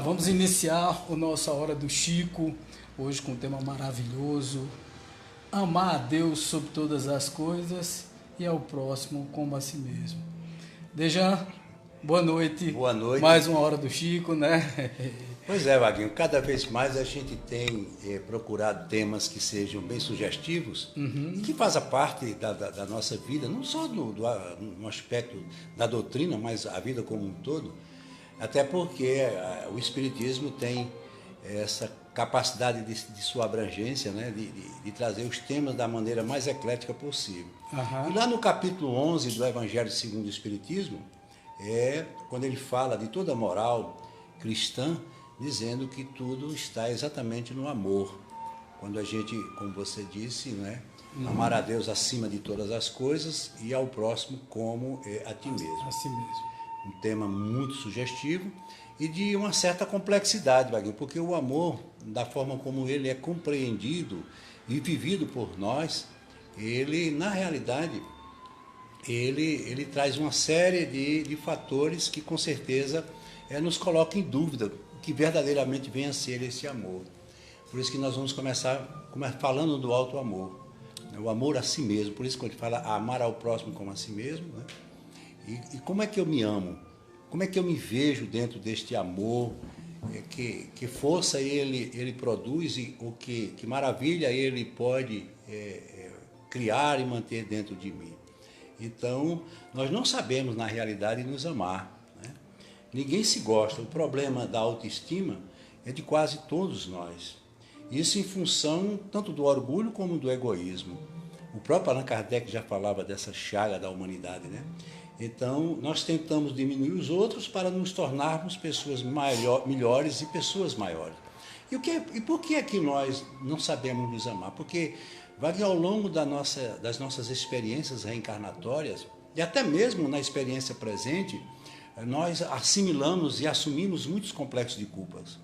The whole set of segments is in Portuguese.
Vamos iniciar a nossa Hora do Chico, hoje com um tema maravilhoso, amar a Deus sobre todas as coisas e ao próximo como a si mesmo. Dejan, boa noite. Boa noite. Mais uma Hora do Chico, né? Pois é, Vaguinho, cada vez mais a gente tem procurado temas que sejam bem sugestivos e que façam parte da nossa vida, não só no aspecto da doutrina, mas a vida como um todo, até porque o Espiritismo tem essa capacidade de sua abrangência, né, de trazer os temas da maneira mais eclética possível. E lá no capítulo 11 do Evangelho segundo o Espiritismo, quando ele fala de toda a moral cristã, dizendo que tudo está exatamente no amor. Quando a gente, como você disse, né, amar a Deus acima de todas as coisas e ao próximo como a ti mesmo. A si mesmo. Um tema muito sugestivo e de uma certa complexidade, Vaguinho, porque o amor, da forma como ele é compreendido e vivido por nós, ele, na realidade, ele traz uma série de fatores que, com certeza, nos colocam em dúvida que verdadeiramente venha a ser esse amor. Por isso que nós vamos começar falando do alto amor, né? O amor a si mesmo. Por isso que a gente fala amar ao próximo como a si mesmo, né? E como é que eu me amo? Como é que eu me vejo dentro deste amor? Que força ele produz e que maravilha ele pode criar e manter dentro de mim. Então, nós não sabemos, na realidade, nos amar. Ninguém se gosta. O problema da autoestima é de quase todos nós. Isso em função tanto do orgulho como do egoísmo. O próprio Allan Kardec já falava dessa chaga da humanidade, né? Então, nós tentamos diminuir os outros para nos tornarmos pessoas melhores e pessoas maiores. E por que é que nós não sabemos nos amar? Porque ao longo das nossas experiências reencarnatórias, e até mesmo na experiência presente, nós assimilamos e assumimos muitos complexos de culpas,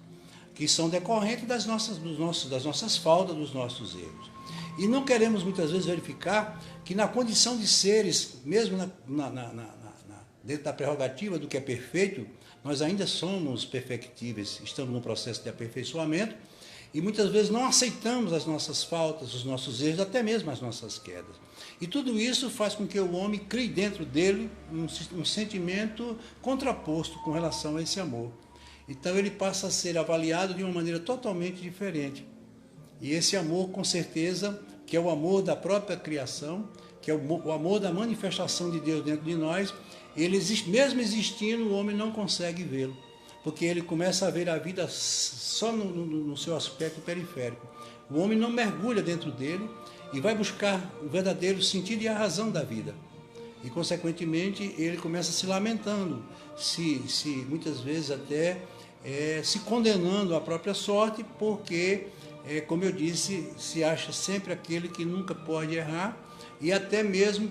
que são decorrentes das nossas faltas, dos nossos erros. E não queremos muitas vezes verificar que na condição de seres, mesmo dentro da prerrogativa do que é perfeito, nós ainda somos perfectíveis, estamos num processo de aperfeiçoamento, e muitas vezes não aceitamos as nossas faltas, os nossos erros, até mesmo as nossas quedas. E tudo isso faz com que o homem crie dentro dele um sentimento contraposto com relação a esse amor. Então ele passa a ser avaliado de uma maneira totalmente diferente. E esse amor, com certeza, que é o amor da própria criação, que é o amor da manifestação de Deus dentro de nós, ele existe, mesmo existindo, o homem não consegue vê-lo, porque ele começa a ver a vida só no seu aspecto periférico. O homem não mergulha dentro dele e vai buscar o verdadeiro sentido e a razão da vida. E, consequentemente, ele começa se lamentando, muitas vezes até se condenando à própria sorte, porque, como eu disse, se acha sempre aquele que nunca pode errar, e até mesmo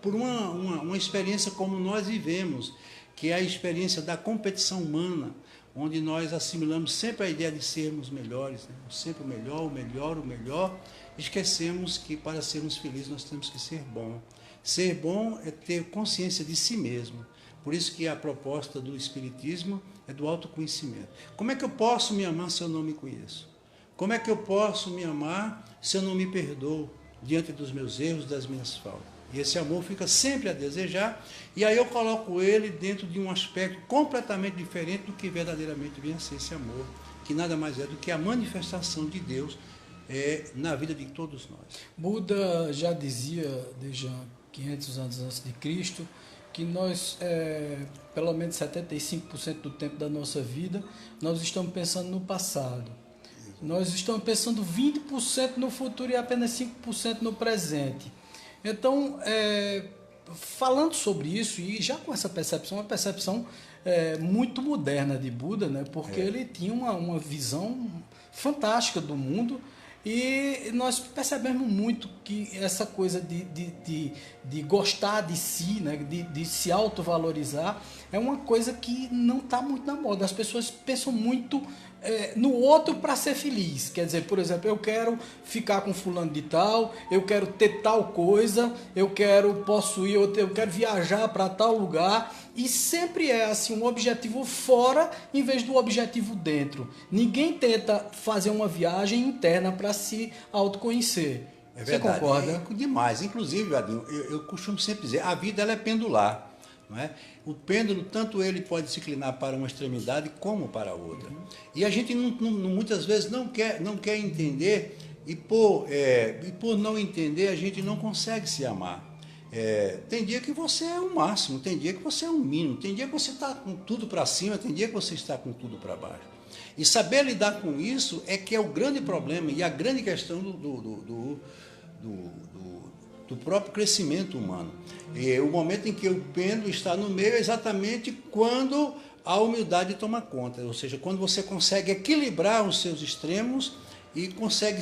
por uma experiência como nós vivemos, que é a experiência da competição humana, onde nós assimilamos sempre a ideia de sermos melhores, né? Sempre o melhor, esquecemos que para sermos felizes nós temos que ser bom. Ser bom é ter consciência de si mesmo. Por isso que a proposta do Espiritismo é do autoconhecimento. Como é que eu posso me amar se eu não me conheço? Como é que eu posso me amar se eu não me perdoo diante dos meus erros, das minhas faltas? E esse amor fica sempre a desejar, e aí eu coloco ele dentro de um aspecto completamente diferente do que verdadeiramente vem a ser esse amor, que nada mais é do que a manifestação de Deus na vida de todos nós. Buda já dizia, desde 500 anos antes de Cristo, que nós, pelo menos 75% do tempo da nossa vida, nós estamos pensando no passado. Nós estamos pensando 20% no futuro e apenas 5% no presente. Então, falando sobre isso, e já com essa percepção, uma percepção muito moderna de Buda, né? Porque ele tinha uma visão fantástica do mundo, e nós percebemos muito que essa coisa de gostar de si, né? de se autovalorizar, é uma coisa que não está muito na moda. As pessoas pensam muito no outro para ser feliz. Quer dizer, por exemplo, eu quero ficar com fulano de tal, eu quero ter tal coisa, eu quero possuir, eu quero viajar para tal lugar, e sempre é assim um objetivo fora em vez do objetivo dentro. Ninguém tenta fazer uma viagem interna para se autoconhecer. É Você verdade. concorda? É demais. Inclusive, Vadinho, eu costumo sempre dizer, a vida ela é pendular. Não é? O pêndulo, tanto ele pode se inclinar para uma extremidade como para a outra. E a gente muitas vezes não quer entender, e por não entender, a gente não consegue se amar. Tem dia que você é o máximo, tem dia que você é o mínimo, tem dia que você está com tudo para cima, tem dia que você está com tudo para baixo. E saber lidar com isso é que é o grande problema e a grande questão do próprio crescimento humano. E o momento em que o pêndulo está no meio é exatamente quando a humildade toma conta, ou seja, quando você consegue equilibrar os seus extremos e consegue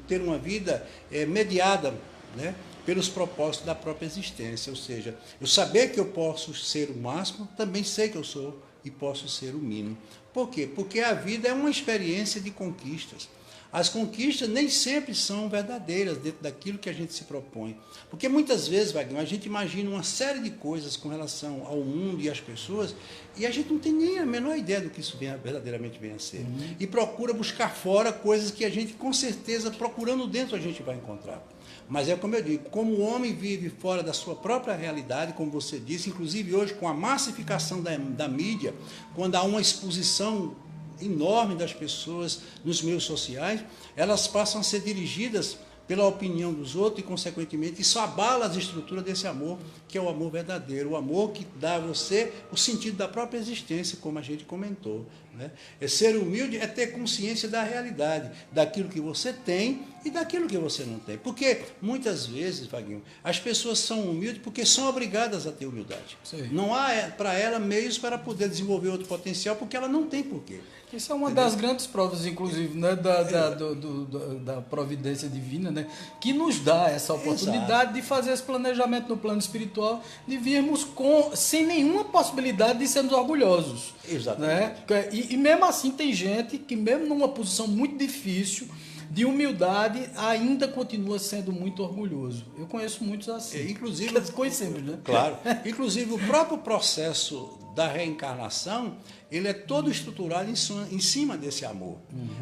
ter uma vida mediada, né, pelos propósitos da própria existência. Ou seja, eu saber que eu posso ser o máximo, também sei que eu sou e posso ser o mínimo. Por quê? Porque a vida é uma experiência de conquistas. As conquistas nem sempre são verdadeiras dentro daquilo que a gente se propõe. Porque muitas vezes, Wagner, a gente imagina uma série de coisas com relação ao mundo e às pessoas e a gente não tem nem a menor ideia do que isso verdadeiramente vem a ser. E procura buscar fora coisas que a gente, com certeza, procurando dentro, a gente vai encontrar. Mas é como eu digo, como o homem vive fora da sua própria realidade, como você disse, inclusive hoje com a massificação da mídia, quando há uma exposição enorme das pessoas nos meios sociais, elas passam a ser dirigidas pela opinião dos outros e, consequentemente, isso abala as estruturas desse amor, que é o amor verdadeiro, o amor que dá a você o sentido da própria existência, como a gente comentou. Né? Ser humilde é ter consciência da realidade, daquilo que você tem e daquilo que você não tem. Porque, muitas vezes, Vaguinho, as pessoas são humildes porque são obrigadas a ter humildade. Sim. Não há para ela meios para poder desenvolver outro potencial, porque ela não tem porquê. Isso é uma das grandes provas, inclusive, né, da providência divina, né, que nos dá essa oportunidade de fazer esse planejamento no plano espiritual, de virmos sem nenhuma possibilidade de sermos orgulhosos. Exatamente. Né? E mesmo assim tem gente que, mesmo numa posição muito difícil, de humildade, ainda continua sendo muito orgulhoso. Eu conheço muitos assim. Inclusive, conhecemos, né? Claro. Inclusive, o próprio processo da reencarnação, ele é todo estruturado em cima desse amor.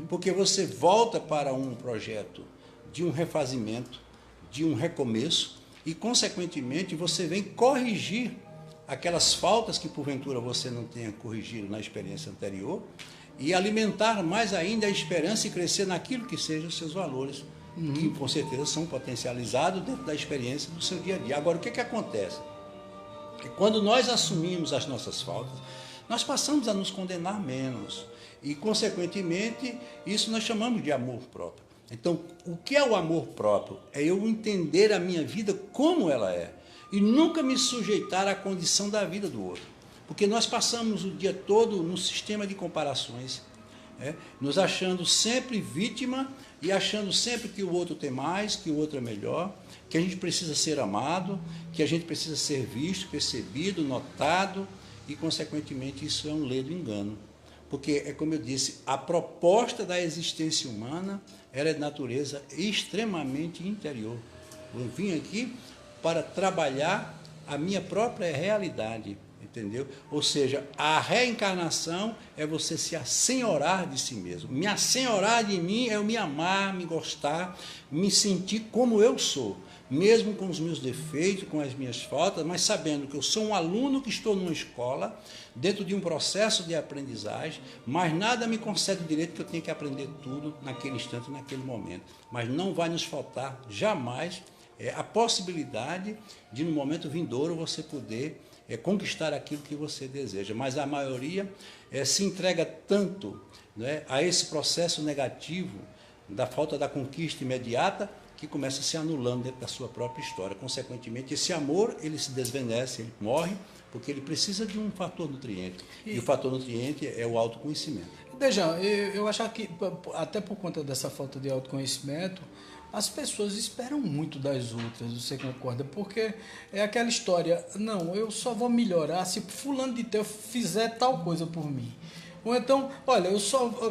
Porque você volta para um projeto de um refazimento, de um recomeço, e, consequentemente, você vem corrigir aquelas faltas que, porventura, você não tenha corrigido na experiência anterior, e alimentar mais ainda a esperança e crescer naquilo que sejam os seus valores, que, com certeza, são potencializados dentro da experiência do seu dia a dia. Agora, o que acontece? Quando nós assumimos as nossas faltas, nós passamos a nos condenar menos. E, consequentemente, isso nós chamamos de amor próprio. Então, o que é o amor próprio? É eu entender a minha vida como ela é. E nunca me sujeitar à condição da vida do outro. Porque nós passamos o dia todo num sistema de comparações, nos achando sempre vítima e achando sempre que o outro tem mais, que o outro é melhor, que a gente precisa ser amado, que a gente precisa ser visto, percebido, notado, e, consequentemente, isso é um ledo engano. Porque, é como eu disse, a proposta da existência humana ela é de natureza extremamente interior. Eu vim aqui para trabalhar a minha própria realidade, entendeu? Ou seja, a reencarnação é você se assenhorar de si mesmo. Me assenhorar de mim é eu me amar, me gostar, me sentir como eu sou, mesmo com os meus defeitos, com as minhas faltas, mas sabendo que eu sou um aluno que estou numa escola, dentro de um processo de aprendizagem, mas nada me concede o direito que eu tenho que aprender tudo naquele instante, naquele momento. Mas não vai nos faltar jamais a possibilidade de, no momento vindouro, você poder conquistar aquilo que você deseja. Mas a maioria se entrega tanto, né, a esse processo negativo da falta da conquista imediata, que começa se anulando dentro da sua própria história. Consequentemente, esse amor, ele se desvanece, ele morre, porque ele precisa de um fator nutriente. E o fator nutriente é o autoconhecimento. Dejão, eu acho que, até por conta dessa falta de autoconhecimento, as pessoas esperam muito das outras, você concorda? Porque é aquela história, não, eu só vou melhorar se fulano de tal fizer tal coisa por mim. Ou então, olha,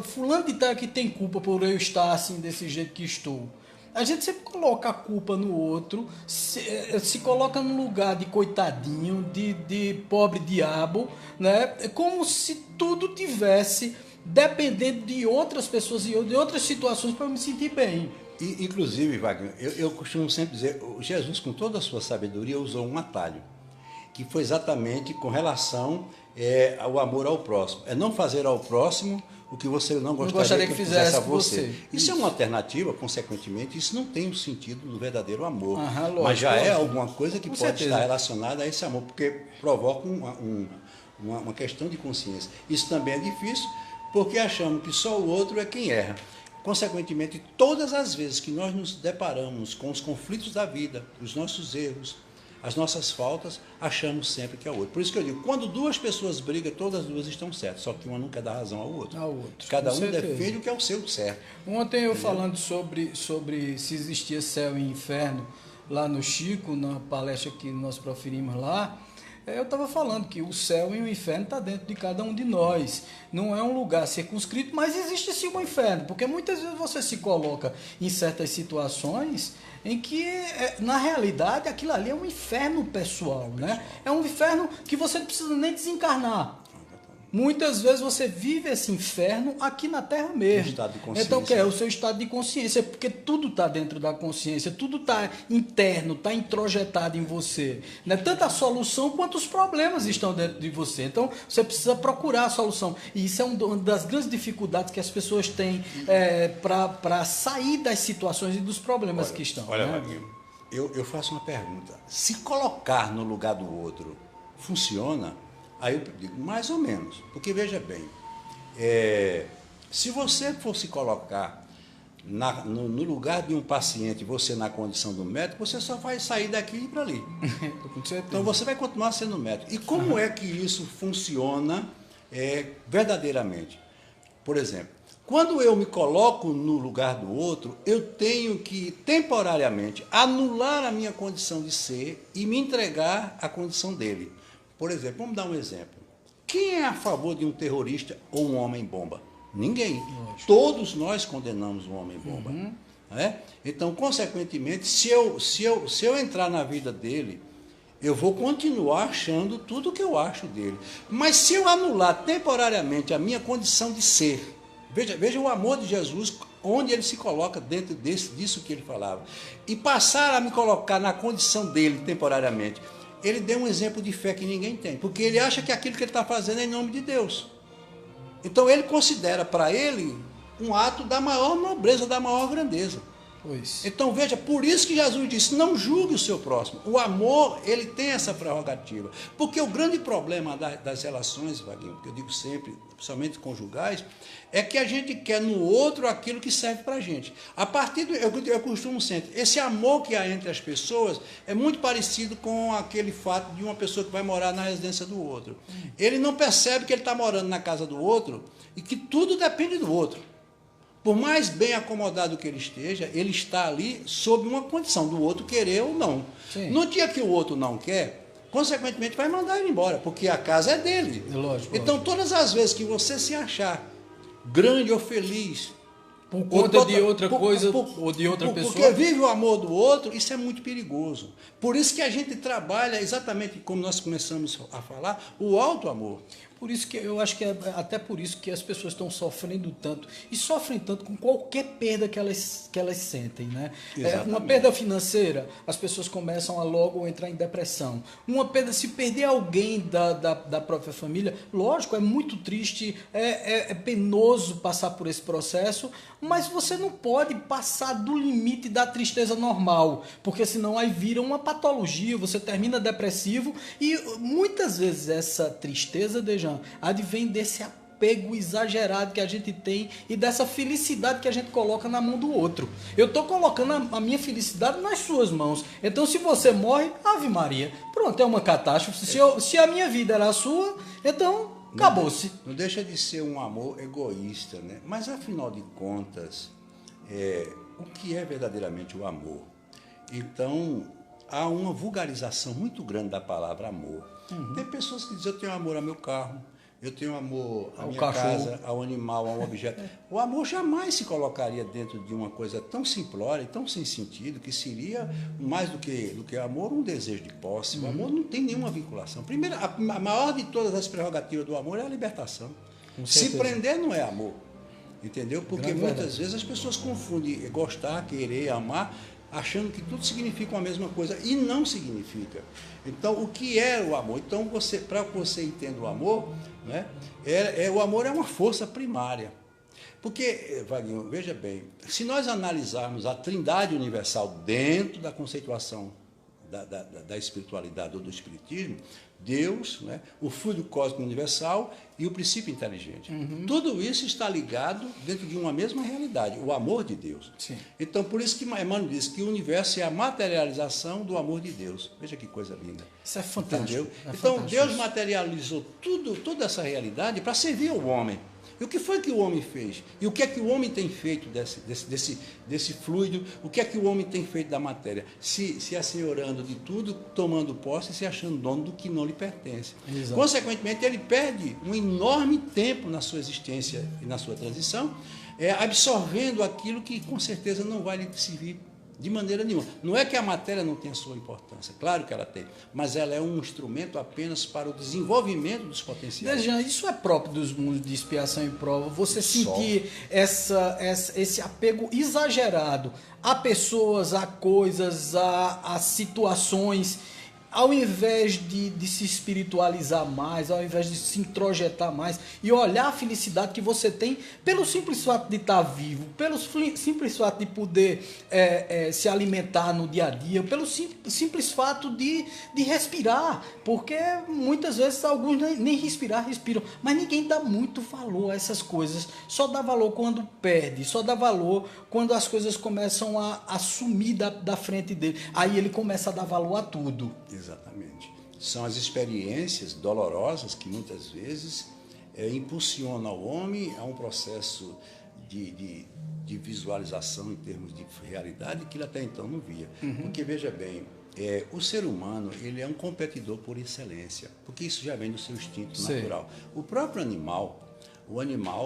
fulano de tal que tem culpa por eu estar assim, desse jeito que estou. A gente sempre coloca a culpa no outro, se coloca no lugar de coitadinho, de pobre diabo, né? É como se tudo tivesse dependendo de outras pessoas e de outras situações para eu me sentir bem. Inclusive, Wagner, eu costumo sempre dizer, Jesus, com toda a sua sabedoria, usou um atalho, que foi exatamente com relação ao amor ao próximo. É não fazer ao próximo o que você não gostaria que fizesse a você. Isso é uma alternativa, consequentemente, isso não tem o sentido do verdadeiro amor. Lógico, mas já é alguma coisa que com pode certeza estar relacionada a esse amor, porque provoca uma questão de consciência. Isso também é difícil, porque achamos que só o outro é quem erra. Consequentemente, todas as vezes que nós nos deparamos com os conflitos da vida, os nossos erros, as nossas faltas, achamos sempre que é o outro. Por isso que eu digo, quando duas pessoas brigam, todas as duas estão certas, só que uma não quer dar razão ao outro. Cada um defende o que é o seu certo. Ontem eu falando sobre se existia céu e inferno lá no Chico, na palestra que nós proferimos lá, eu estava falando que o céu e o inferno está dentro de cada um de nós. Não é um lugar circunscrito, mas existe sim um inferno, porque muitas vezes você se coloca em certas situações em que, na realidade, aquilo ali é um inferno pessoal, né? É um inferno que você não precisa nem desencarnar. Muitas vezes você vive esse inferno aqui na Terra mesmo. Estado de consciência. Então, que é o seu estado de consciência, porque tudo está dentro da consciência, tudo está interno, está introjetado em você. Né? Tanto a solução quanto os problemas estão dentro de você. Então, você precisa procurar a solução. E isso é uma das grandes dificuldades que as pessoas têm para sair das situações e dos problemas que estão. Olha, né? Maguinho, eu faço uma pergunta. Se colocar no lugar do outro funciona? Aí eu digo, mais ou menos, porque veja bem, se você for se colocar no lugar de um paciente, você na condição do médico, você só vai sair daqui e ir para ali. Então você vai continuar sendo médico. E como é que isso funciona verdadeiramente? Por exemplo, quando eu me coloco no lugar do outro, eu tenho que temporariamente anular a minha condição de ser e me entregar à condição dele. Por exemplo, vamos dar um exemplo. Quem é a favor de um terrorista ou um homem-bomba? Ninguém. Lógico. Todos nós condenamos um homem-bomba. Né? Então, consequentemente, se eu entrar na vida dele, eu vou continuar achando tudo o que eu acho dele. Mas se eu anular temporariamente a minha condição de ser, veja o amor de Jesus, onde ele se coloca dentro disso que ele falava, e passar a me colocar na condição dele temporariamente, ele deu um exemplo de fé que ninguém tem, porque ele acha que aquilo que ele está fazendo é em nome de Deus. Então ele considera para ele um ato da maior nobreza, da maior grandeza. Pois. Então veja, por isso que Jesus disse, não julgue o seu próximo. O amor, ele tem essa prerrogativa. Porque o grande problema das relações, Vaguinho, que eu digo sempre, principalmente conjugais, é que a gente quer no outro aquilo que serve para a gente. A partir do, eu costumo sempre, esse amor que há entre as pessoas é muito parecido com aquele fato de uma pessoa que vai morar na residência do outro. Ele não percebe que ele está morando na casa do outro e que tudo depende do outro. Por mais bem acomodado que ele esteja, ele está ali sob uma condição do outro querer ou não. Sim. No dia que o outro não quer, consequentemente vai mandar ele embora, porque a casa é dele. Lógico, então, todas as vezes que você se achar grande ou feliz, por conta de outra coisa ou de outra pessoa, porque vive o amor do outro, isso é muito perigoso. Por isso que a gente trabalha exatamente como nós começamos a falar, o alto amor. Por isso que eu acho que é até por isso que as pessoas estão sofrendo tanto e sofrem tanto com qualquer perda que elas sentem, né? Uma perda financeira, as pessoas começam a logo entrar em depressão. Uma perda, se perder alguém da própria família, lógico, é muito triste, é penoso passar por esse processo, mas você não pode passar do limite da tristeza normal, porque senão aí vira uma patologia, você termina depressivo e muitas vezes essa tristeza, Dejan, advém desse apego exagerado que a gente tem e dessa felicidade que a gente coloca na mão do outro. Eu estou colocando a minha felicidade nas suas mãos. Então, se você morre, Ave Maria, pronto, é uma catástrofe. Se a minha vida era a sua, então acabou-se. Não deixa de ser um amor egoísta, né? Mas, afinal de contas, o que é verdadeiramente o amor? Então, há uma vulgarização muito grande da palavra amor. Tem pessoas que dizem, eu tenho amor ao meu carro, eu tenho amor à Ao minha cachorro. casa, ao animal, a um objeto. O amor jamais se colocaria dentro de uma coisa tão simplória e tão sem sentido, que seria mais do que amor, um desejo de posse. O amor não tem nenhuma vinculação. Primeiro, a maior de todas as prerrogativas do amor é a libertação. Com Se certeza. prender não é amor. Entendeu? Porque Grande muitas verdade. vezes as pessoas confundem gostar, querer, amar, achando que tudo significa a mesma coisa, e não significa. Então, o que é o amor? Então, para que você entenda o amor, né, o amor é uma força primária. Porque, Vaguinho, veja bem, se nós analisarmos a trindade universal dentro da conceituação da espiritualidade ou do espiritismo, Deus, né, o fluido cósmico universal e o princípio inteligente. Tudo isso está ligado dentro de uma mesma realidade, o amor de Deus. Sim. Então, por isso que Emmanuel diz que o universo é a materialização do amor de Deus. Veja que coisa linda. Isso é fantástico. Entendeu? É Então, fantástico Deus isso. materializou toda essa realidade para servir ao homem. E o que foi que o homem fez? E o que é que o homem tem feito desse fluido? O que é que o homem tem feito da matéria? Se assenhorando de tudo, tomando posse e se achando dono do que não lhe pertence. Exato. Consequentemente, ele perde um enorme tempo na sua existência e na sua transição, absorvendo aquilo que com certeza não vai lhe servir de maneira nenhuma. Não é que a matéria não tenha sua importância, claro que ela tem, mas ela é um instrumento apenas para o desenvolvimento dos potenciais. Jean, isso é próprio dos mundos de expiação e prova, você Só. sentir esse apego exagerado a pessoas, a coisas, a situações, ao invés de se espiritualizar mais, ao invés de se introjetar mais e olhar a felicidade que você tem pelo simples fato de estar vivo, pelo simples fato de poder se alimentar no dia a dia, pelo simples fato de respirar, porque muitas vezes alguns nem respiram, mas ninguém dá muito valor a essas coisas, só dá valor quando perde, só dá valor quando as coisas começam a sumir da frente dele, aí ele começa a dar valor a tudo. Exatamente. São as experiências dolorosas que muitas vezes impulsionam o homem a um processo de visualização em termos de realidade que ele até então não via. Porque, veja bem, o ser humano ele é um competidor por excelência, porque isso já vem do seu instinto natural. O próprio animal,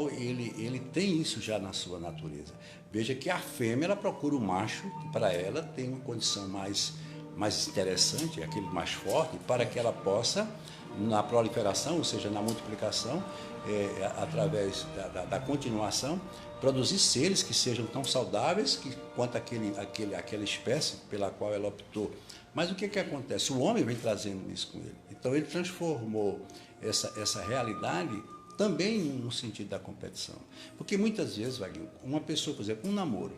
ele tem isso já na sua natureza. Veja que a fêmea ela procura o macho, que para ela tem uma condição mais interessante, aquele mais forte, para que ela possa, na proliferação, ou seja, na multiplicação, através da continuação, produzir seres que sejam tão saudáveis quanto aquela espécie pela qual ela optou. Mas o que acontece? O homem vem trazendo isso com ele. Então, ele transformou essa realidade também no sentido da competição. Porque muitas vezes, Vaguinho, uma pessoa, por exemplo, um namoro.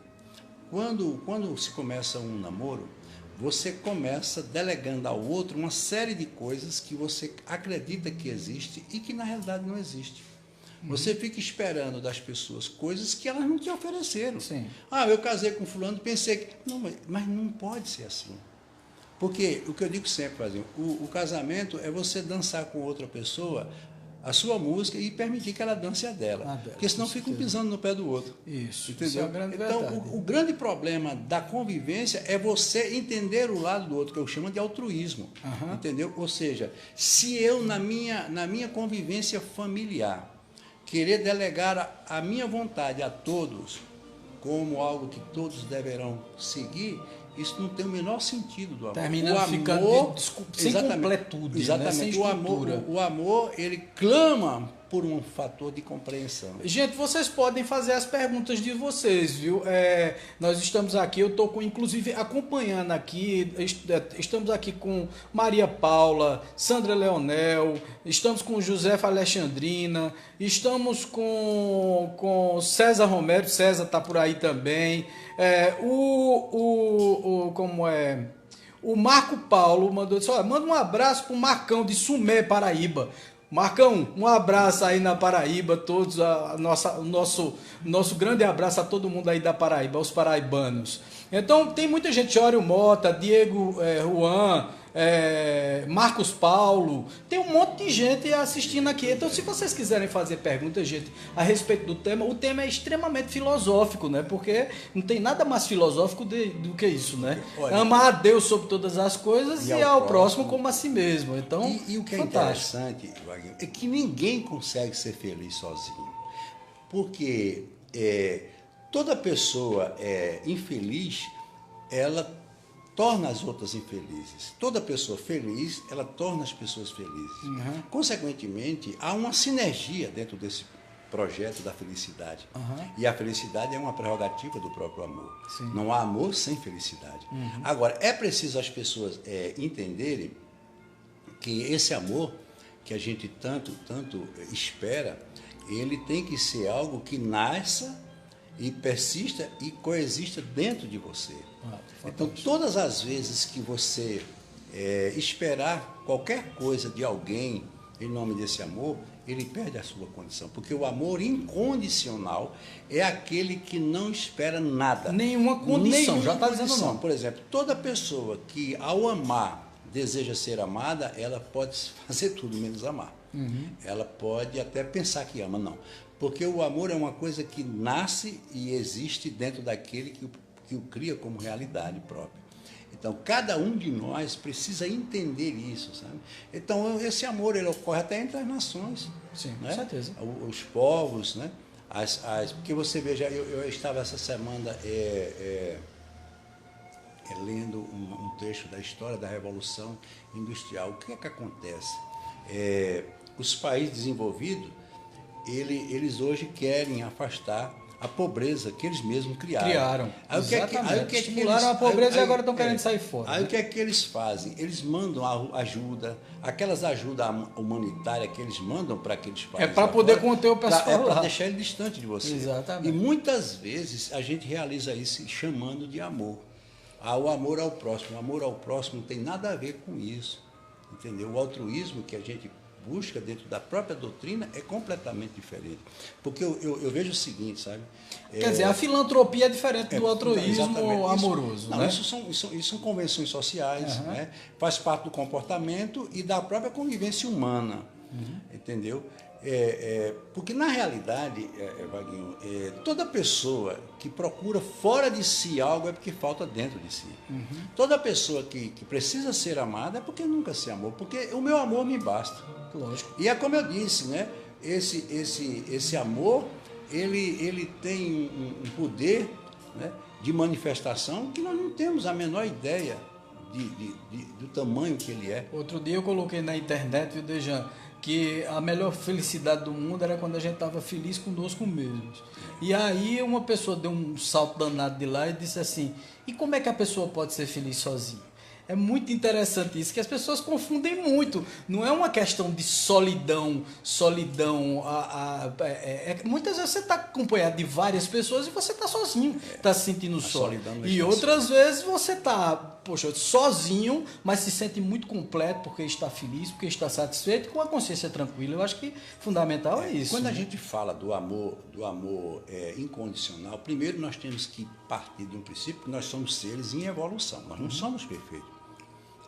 Quando se começa um namoro, você começa delegando ao outro uma série de coisas que você acredita que existe e que na realidade não existe. Você fica esperando das pessoas coisas que elas não te ofereceram. Sim. Eu casei com fulano, pensei que... Não, mas não pode ser assim. Porque o que eu digo sempre, Vazinho, o casamento é você dançar com outra pessoa a sua música e permitir que ela dance a dela. Porque senão ficam pisando no pé do outro. Isso, entendeu? isso é uma grande verdade. Então, o grande problema da convivência é você entender o lado do outro, que eu chamo de altruísmo. Entendeu? Ou seja, se eu, na minha convivência familiar, querer delegar a minha vontade a todos como algo que todos deverão seguir, isso não tem o menor sentido do amor. Terminando ficando sem completude, exatamente, né? Sem estrutura. O amor, ele clama por um fator de compreensão. Gente, vocês podem fazer as perguntas de vocês, viu? Nós estamos aqui, eu estou inclusive acompanhando aqui, estamos aqui com Maria Paula, Sandra Leonel, estamos com Josefa Alexandrina, estamos com César Romero, César está por aí também, o Marco Paulo mandou dizer, olha, manda um abraço para o Marcão de Sumé, Paraíba. Marcão, um abraço aí na Paraíba, todos, o nosso grande abraço a todo mundo aí da Paraíba, aos paraibanos. Então, tem muita gente, Jório Mota, Diego Juan, Marcos Paulo, tem um monte de gente assistindo aqui. Então, se vocês quiserem fazer perguntas, gente, a respeito do tema, o tema é extremamente filosófico, né? Porque não tem nada mais filosófico do que isso, né? Olha, amar a Deus sobre todas as coisas e ao próximo como a si mesmo. Então, e o que é interessante, Wagner, é que ninguém consegue ser feliz sozinho. Porque toda pessoa infeliz, ela torna as outras infelizes. Toda pessoa feliz, ela torna as pessoas felizes. Uhum. Consequentemente, há uma sinergia dentro desse projeto da felicidade. Uhum. E a felicidade é uma prerrogativa do próprio amor. Sim. Não há amor sem felicidade. Uhum. Agora, é preciso as pessoas entenderem que esse amor que a gente tanto espera, ele tem que ser algo que nasça e persista e coexista dentro de você. Então, todas as vezes que você esperar qualquer coisa de alguém em nome desse amor, ele perde a sua condição. Porque o amor incondicional é aquele que não espera nada. Nenhuma condição, já está dizendo não. Por exemplo, toda pessoa que ao amar deseja ser amada, ela pode fazer tudo menos amar. Uhum. Ela pode até pensar que ama, não. Porque o amor é uma coisa que nasce e existe dentro daquele que o cria como realidade própria. Então, cada um de nós precisa entender isso, sabe? Então, esse amor, ele ocorre até entre as nações. Sim, né? Com certeza. Os povos, né? Porque você veja, eu estava essa semana lendo um trecho da história da Revolução Industrial. O que é que acontece? Os países desenvolvidos, eles hoje querem afastar a pobreza que eles mesmos criaram. Exatamente. Estimularam a pobreza e agora estão querendo sair fora. Aí o que é que eles fazem? Eles mandam ajuda, aquelas ajudas humanitárias que eles mandam para aqueles países. É para poder conter o pessoal lá. Para deixar ele distante de você. Exatamente. E muitas vezes a gente realiza isso chamando de amor. O amor ao próximo. O amor ao próximo não tem nada a ver com isso. Entendeu? O altruísmo que a gente busca dentro da própria doutrina é completamente diferente. Porque eu vejo o seguinte, sabe? Quer dizer, a filantropia é diferente do altruísmo amoroso. Não, né? Isso são convenções sociais, né? Faz parte do comportamento e da própria convivência humana. Entendeu? Porque, na realidade, Vaguinho, toda pessoa que procura fora de si algo é porque falta dentro de si. Toda pessoa que precisa ser amada é porque nunca se amou, porque o meu amor me basta. Lógico. E é como eu disse, né? Esse amor, ele tem um poder, né, de manifestação que nós não temos a menor ideia do tamanho que ele é. Outro dia eu coloquei na internet, viu, Dejan, que a melhor felicidade do mundo era quando a gente estava feliz conosco mesmos. E aí uma pessoa deu um salto danado de lá e disse assim, e como é que a pessoa pode ser feliz sozinha? É muito interessante isso, que as pessoas confundem muito. Não é uma questão de solidão. Muitas vezes você está acompanhado de várias pessoas e você está sozinho, está se sentindo só. E outras vezes você está, sozinho, mas se sente muito completo porque está feliz, porque está satisfeito, com a consciência tranquila. Eu acho que fundamental é isso. Quando a gente fala do amor incondicional, primeiro nós temos que partir de um princípio que nós somos seres em evolução, nós não somos perfeitos.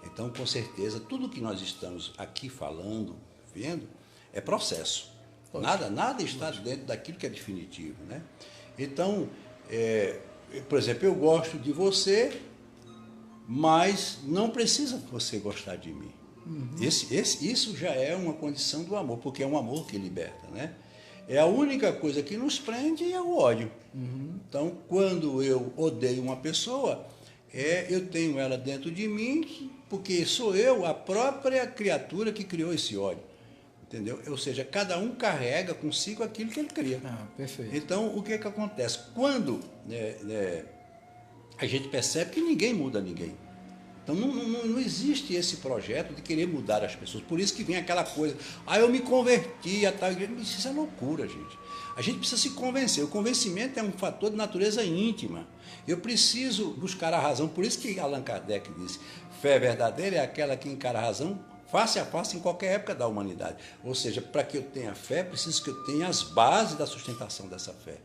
Então, com certeza, tudo que nós estamos aqui falando, vendo, é processo. Nada está dentro daquilo que é definitivo, né? Então, por exemplo, eu gosto de você, mas não precisa você gostar de mim. Isso já é uma condição do amor, porque é um amor que liberta, né? É a única coisa que nos prende é o ódio. Então, quando eu odeio uma pessoa, eu tenho ela dentro de mim, porque sou eu, a própria criatura que criou esse ódio. Entendeu? Ou seja, cada um carrega consigo aquilo que ele cria. Perfeito. Então, o que acontece? Quando a gente percebe que ninguém muda ninguém. Então, não existe esse projeto de querer mudar as pessoas. Por isso que vem aquela coisa, eu me converti a tal igreja. Isso é loucura, gente. A gente precisa se convencer. O convencimento é um fator de natureza íntima. Eu preciso buscar a razão. Por isso que Allan Kardec disse, fé verdadeira é aquela que encara a razão face a face em qualquer época da humanidade. Ou seja, para que eu tenha fé, preciso que eu tenha as bases da sustentação dessa fé.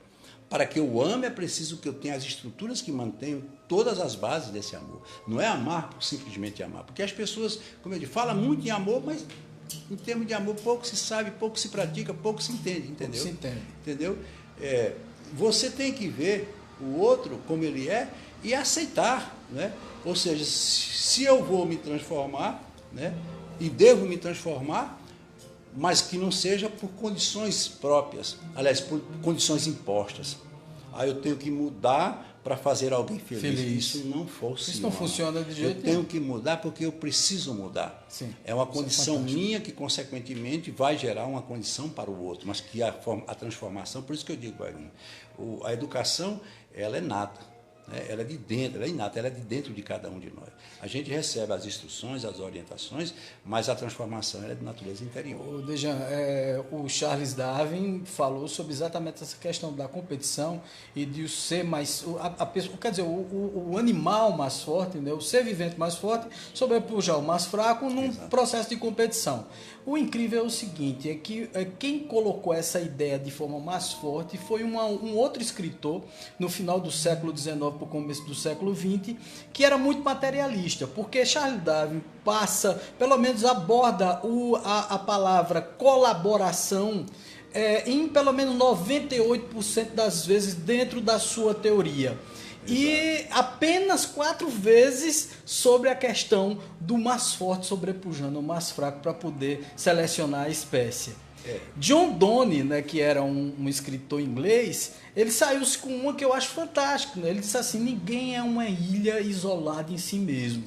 Para que eu ame, é preciso que eu tenha as estruturas que mantenham todas as bases desse amor. Não é amar por simplesmente amar. Porque as pessoas, como eu disse, falam muito em amor, mas em termos de amor pouco se sabe, pouco se pratica, pouco se entende, entendeu? Se entende. Entendeu? Você tem que ver o outro como ele é e aceitar, né? Ou seja, se eu vou me transformar, né? E devo me transformar, mas que não seja por condições próprias, aliás, por condições impostas. Aí eu tenho que mudar para fazer alguém feliz. Isso não funciona. Isso não funciona de jeito nenhum. Eu tenho que mudar porque eu preciso mudar. Sim, é uma condição minha que, consequentemente, vai gerar uma condição para o outro, mas que a transformação, por isso que eu digo, a educação, ela é nata. Ela é de dentro, ela é inata, ela é de dentro de cada um de nós. A gente recebe as instruções, as orientações, mas a transformação ela é de natureza interior. Dejan, o Charles Darwin falou sobre exatamente essa questão da competição e de o ser mais... A pessoa, quer dizer, o animal mais forte, né, o ser vivente mais forte, sobrepujar o mais fraco num processo de competição. O incrível é o seguinte, é que quem colocou essa ideia de forma mais forte foi um outro escritor, no final do século XIX, para o começo do século XX, que era muito materialista, porque Charles Darwin pelo menos aborda a palavra colaboração em pelo menos 98% das vezes dentro da sua teoria. E apenas 4 vezes sobre a questão do mais forte sobrepujando o mais fraco para poder selecionar a espécie. John Donne, né, que era um escritor inglês, ele saiu com uma que eu acho fantástica. Né? Ele disse assim, ninguém é uma ilha isolada em si mesmo.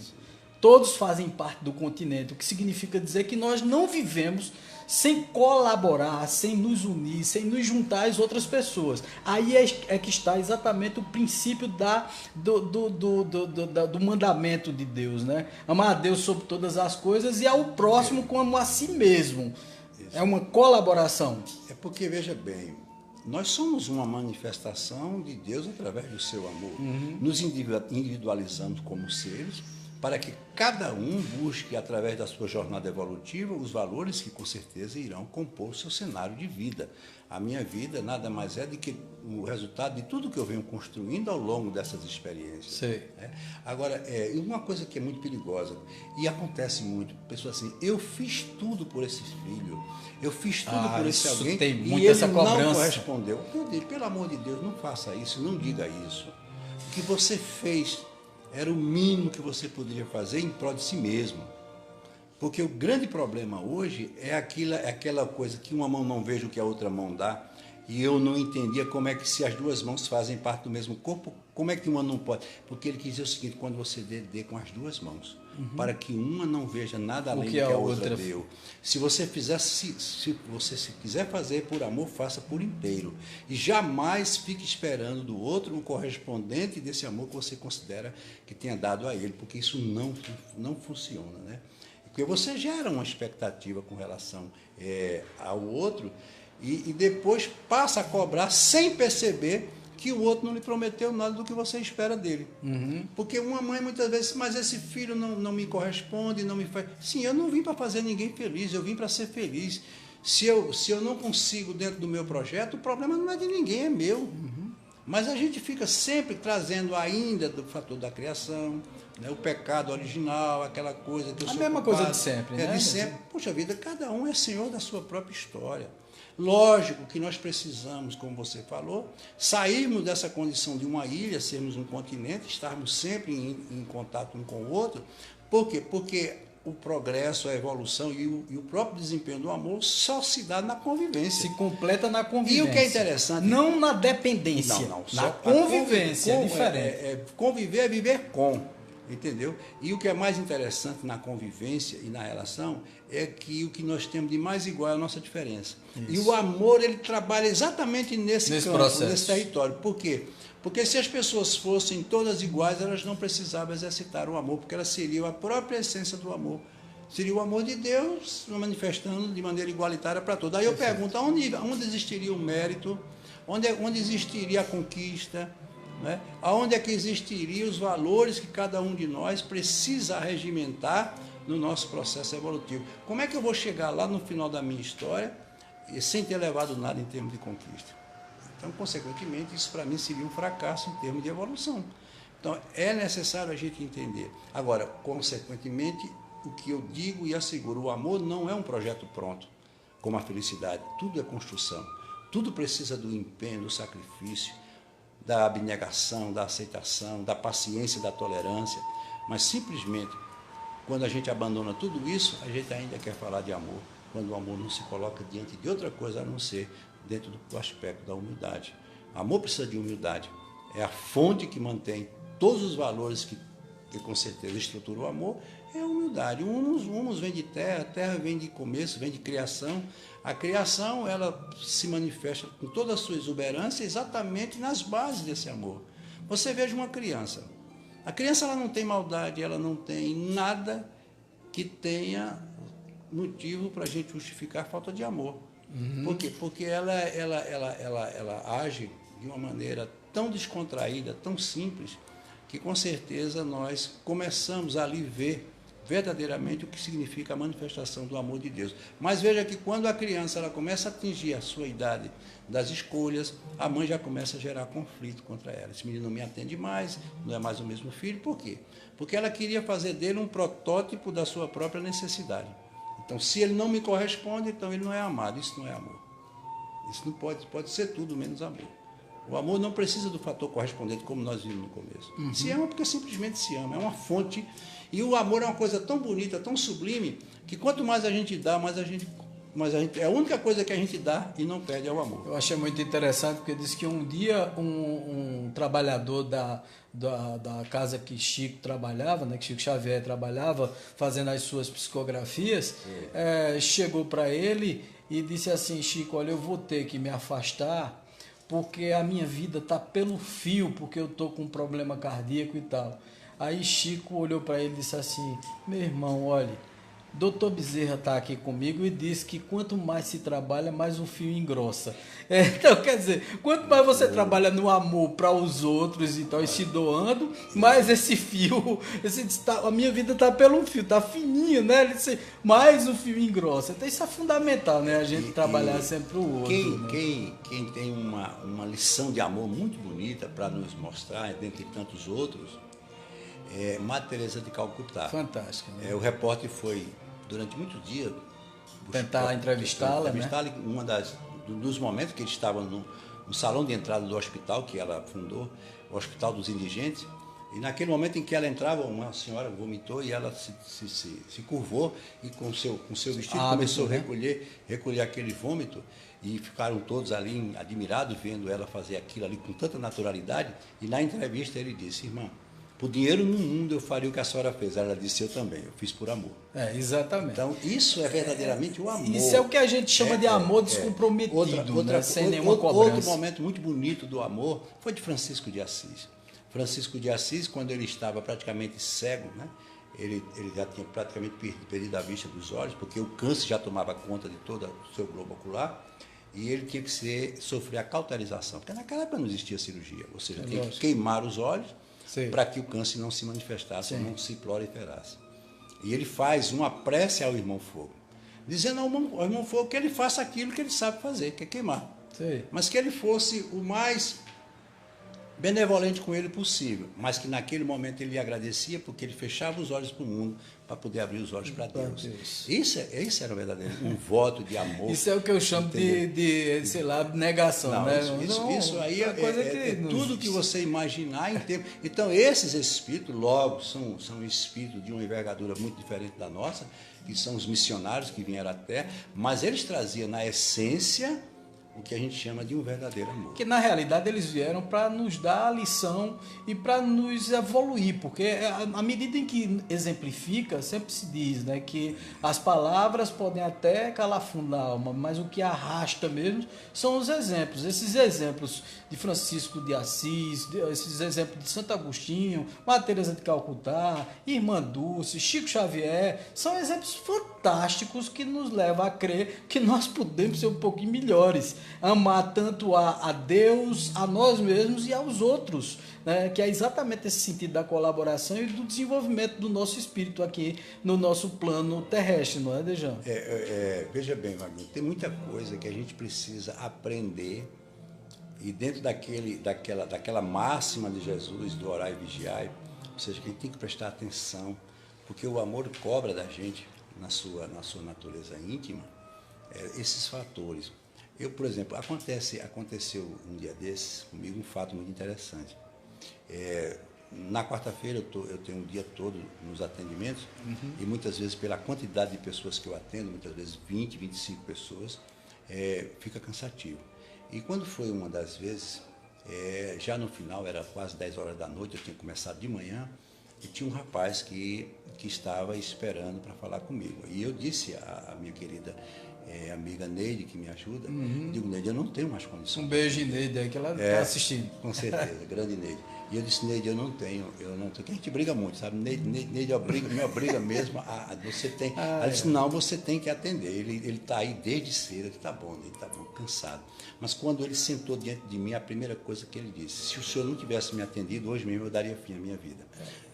Todos fazem parte do continente, o que significa dizer que nós não vivemos sem colaborar, sem nos unir, sem nos juntar às outras pessoas. Aí é que está exatamente o princípio do mandamento de Deus, né? Amar a Deus sobre todas as coisas e ao próximo como a si mesmo. É uma colaboração. É porque, veja bem, nós somos uma manifestação de Deus através do seu amor. Nos individualizamos como seres, para que cada um busque, através da sua jornada evolutiva, os valores que, com certeza, irão compor o seu cenário de vida. A minha vida nada mais é do que o resultado de tudo que eu venho construindo ao longo dessas experiências. Sei. Agora, uma coisa que é muito perigosa, e acontece muito, pessoas assim, eu fiz tudo por esse filho, eu fiz tudo por esse alguém, e ele não correspondeu. Eu digo, pelo amor de Deus, não faça isso, não diga isso. O que você fez era o mínimo que você poderia fazer em prol de si mesmo. Porque o grande problema hoje é aquela coisa que uma mão não veja o que a outra mão dá, e eu não entendia como é que, se as duas mãos fazem parte do mesmo corpo, como é que uma não pode? Porque ele quis dizer o seguinte, quando você dê com as duas mãos, para que uma não veja nada além do que a outra deu. Se você quiser fazer por amor, faça por inteiro. E jamais fique esperando do outro um correspondente desse amor que você considera que tenha dado a ele, porque isso não funciona, né? Porque você gera uma expectativa com relação ao outro e depois passa a cobrar sem perceber que o outro não lhe prometeu nada do que você espera dele. Porque uma mãe muitas vezes, mas esse filho não me corresponde, não me faz... Sim, eu não vim para fazer ninguém feliz, eu vim para ser feliz. Se eu não consigo dentro do meu projeto, o problema não é de ninguém, é meu. Mas a gente fica sempre trazendo ainda do fator da criação, né, o pecado original, aquela coisa que eu sou mesma culpado, coisa de sempre, né? De sempre. Puxa vida, cada um é senhor da sua própria história. Lógico que nós precisamos, como você falou, sairmos dessa condição de uma ilha, sermos um continente, estarmos sempre em contato um com o outro. Por quê? Porque o progresso, a evolução e o próprio desempenho do amor só se dá na convivência. Se completa na convivência. E o que é interessante... Não na dependência. Não. Na convivência, é diferente. Conviver é viver com, entendeu? E o que é mais interessante na convivência e na relação é que o que nós temos de mais igual é a nossa diferença. Isso. E o amor, ele trabalha exatamente nesse campo, processo. Nesse território. Por quê? Porque se as pessoas fossem todas iguais, elas não precisavam exercitar o amor, porque elas seriam a própria essência do amor. Seria o amor de Deus manifestando de maneira igualitária para todos. Aí eu pergunto, onde existiria o mérito? Onde existiria a conquista? Né? Aonde é que existiriam os valores que cada um de nós precisa regimentar no nosso processo evolutivo? Como é que eu vou chegar lá no final da minha história sem ter levado nada em termos de conquista? Então, consequentemente, isso para mim seria um fracasso em termos de evolução. Então, é necessário a gente entender. Agora, consequentemente, o que eu digo e asseguro, o amor não é um projeto pronto, como a felicidade. Tudo é construção. Tudo precisa do empenho, do sacrifício, da abnegação, da aceitação, da paciência, da tolerância. Mas, simplesmente, quando a gente abandona tudo isso, a gente ainda quer falar de amor, quando o amor não se coloca diante de outra coisa a não ser dentro do aspecto da humildade. O amor precisa de humildade. É a fonte que mantém todos os valores que com certeza estrutura o amor, é a humildade. Humus vem de terra, a terra vem de começo, vem de criação. A criação, ela se manifesta com toda a sua exuberância exatamente nas bases desse amor. Você veja uma criança. A criança, ela não tem maldade, ela não tem nada que tenha motivo para a gente justificar a falta de amor. Por quê? Porque ela age de uma maneira tão descontraída, tão simples, que com certeza nós começamos a ali ver verdadeiramente o que significa a manifestação do amor de Deus. Mas veja que quando a criança ela começa a atingir a sua idade das escolhas, a mãe já começa a gerar conflito contra ela. Esse menino não me atende mais, não é mais o mesmo filho. Por quê? Porque ela queria fazer dele um protótipo da sua própria necessidade. Então, se ele não me corresponde, então ele não é amado. Isso não é amor. Isso não pode ser tudo menos amor. O amor não precisa do fator correspondente, como nós vimos no começo. Se ama porque simplesmente se ama, é uma fonte. E o amor é uma coisa tão bonita, tão sublime, que quanto mais a gente dá, mais a gente é a única coisa que a gente dá e não perde é o amor. Eu achei muito interessante, porque disse que um dia um trabalhador da casa que Chico trabalhava, né, que Chico Xavier trabalhava, fazendo as suas psicografias, chegou para ele e disse assim: Chico, olha, eu vou ter que me afastar, porque a minha vida está pelo fio, porque eu estou com um problema cardíaco e tal. Aí Chico olhou para ele e disse assim: meu irmão, olha, Dr. Bezerra está aqui comigo e disse que quanto mais se trabalha, mais o fio engrossa. Então, quer dizer, quanto mais você trabalha no amor para os outros e tal, e se doando, mais esse fio, a minha vida está pelo fio, está fininho, né? Ele disse, mais o fio engrossa. Então, isso é fundamental, né? A gente trabalhar sempre o outro. Quem tem uma lição de amor muito bonita para nos mostrar, dentre tantos outros, é Madre Teresa de Calcutá. Fantástica. Né? O repórter foi, durante muitos dias, tentar entrevistá-la, né? Um dos momentos que ele estava no salão de entrada do hospital que ela fundou, o Hospital dos Indigentes, e naquele momento em que ela entrava, uma senhora vomitou e ela se curvou e com seu vestido começou a recolher aquele vômito, e ficaram todos ali admirados vendo ela fazer aquilo ali com tanta naturalidade. E na entrevista ele disse: irmã, por dinheiro no mundo eu faria o que a senhora fez. Ela disse: eu também, eu fiz por amor. Exatamente. Então, isso é verdadeiramente o amor. Isso é o que a gente chama de amor descomprometido, sem nenhuma cobrança. Outro momento muito bonito do amor foi de Francisco de Assis. Francisco de Assis, quando ele estava praticamente cego, né? Ele já tinha praticamente perdido a vista dos olhos, porque o câncer já tomava conta de todo o seu globo ocular, e ele tinha que sofrer a cauterização, porque naquela época não existia cirurgia, ou seja, tinha que queimar os olhos para que o câncer não se manifestasse, não se proliferasse. E ele faz uma prece ao irmão Fogo, dizendo ao irmão Fogo que ele faça aquilo que ele sabe fazer, que é queimar. Sim. Mas que ele fosse o mais benevolente com ele possível, mas que naquele momento ele lhe agradecia porque ele fechava os olhos para o mundo para poder abrir os olhos para Deus. Isso era verdadeiro, um voto de amor. Isso é o que eu chamo de sei lá, negação. Não, né? Isso aí é tudo que você imaginar em tempo. Então, esses espíritos, logo, são espíritos de uma envergadura muito diferente da nossa, que são os missionários que vieram à Terra, mas eles traziam na essência o que a gente chama de um verdadeiro amor. Que na realidade eles vieram para nos dar a lição e para nos evoluir, porque à medida em que exemplifica, sempre se diz, né, que as palavras podem até calar fundo na alma, mas o que arrasta mesmo são os exemplos. Esses exemplos de Francisco de Assis, esses exemplos de Santo Agostinho, Madre Teresa de Calcutá, Irmã Dulce, Chico Xavier, são exemplos fantásticos que nos levam a crer que nós podemos ser um pouquinho melhores, amar tanto a Deus, a nós mesmos e aos outros, né? Que é exatamente esse sentido da colaboração e do desenvolvimento do nosso espírito aqui no nosso plano terrestre, não é, Dejão? Veja bem, Wagner, tem muita coisa que a gente precisa aprender E dentro daquela máxima de Jesus, do orar e vigiar, ou seja, que a gente tem que prestar atenção, porque o amor cobra da gente, na sua natureza íntima, esses fatores. Eu, por exemplo, aconteceu um dia desses comigo um fato muito interessante. Na quarta-feira eu tenho um dia todo nos atendimentos, e muitas vezes, pela quantidade de pessoas que eu atendo, muitas vezes 20, 25 pessoas, fica cansativo. E quando foi uma das vezes, já no final, era quase 10 horas da noite, eu tinha começado de manhã, e tinha um rapaz que estava esperando para falar comigo. E eu disse à minha querida amiga Neide, que me ajuda, digo, Neide, eu não tenho mais condições. Um beijo em Neide aí, que ela está assistindo. Com certeza, grande Neide. E eu disse, Neide, eu não tenho, que a gente briga muito, sabe? Neide me obriga mesmo você tem. Ela disse, não, você tem que atender. Ele está aí desde cedo, ele está bom, cansado. Mas quando ele sentou diante de mim, a primeira coisa que ele disse, se o senhor não tivesse me atendido, hoje mesmo eu daria fim à minha vida.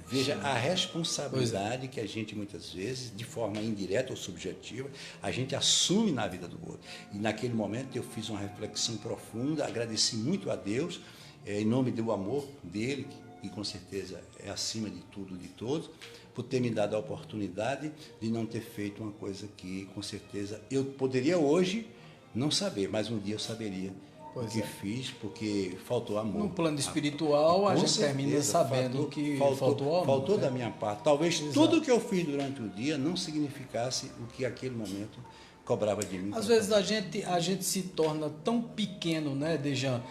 Veja a responsabilidade que a gente, muitas vezes, de forma indireta ou subjetiva, a gente assume na vida do outro. E naquele momento eu fiz uma reflexão profunda, agradeci muito a Deus, em nome do amor dele, que com certeza é acima de tudo, de todos, por ter me dado a oportunidade de não ter feito uma coisa que, com certeza, eu poderia hoje não saber, mas um dia eu saberia. O que fiz, porque faltou amor. No plano espiritual, a gente termina sabendo que faltou amor. Faltou da minha parte. Talvez tudo que eu fiz durante o dia não significasse o que aquele momento cobrava de mim. Às vezes a gente se torna tão pequeno, né, Dejan?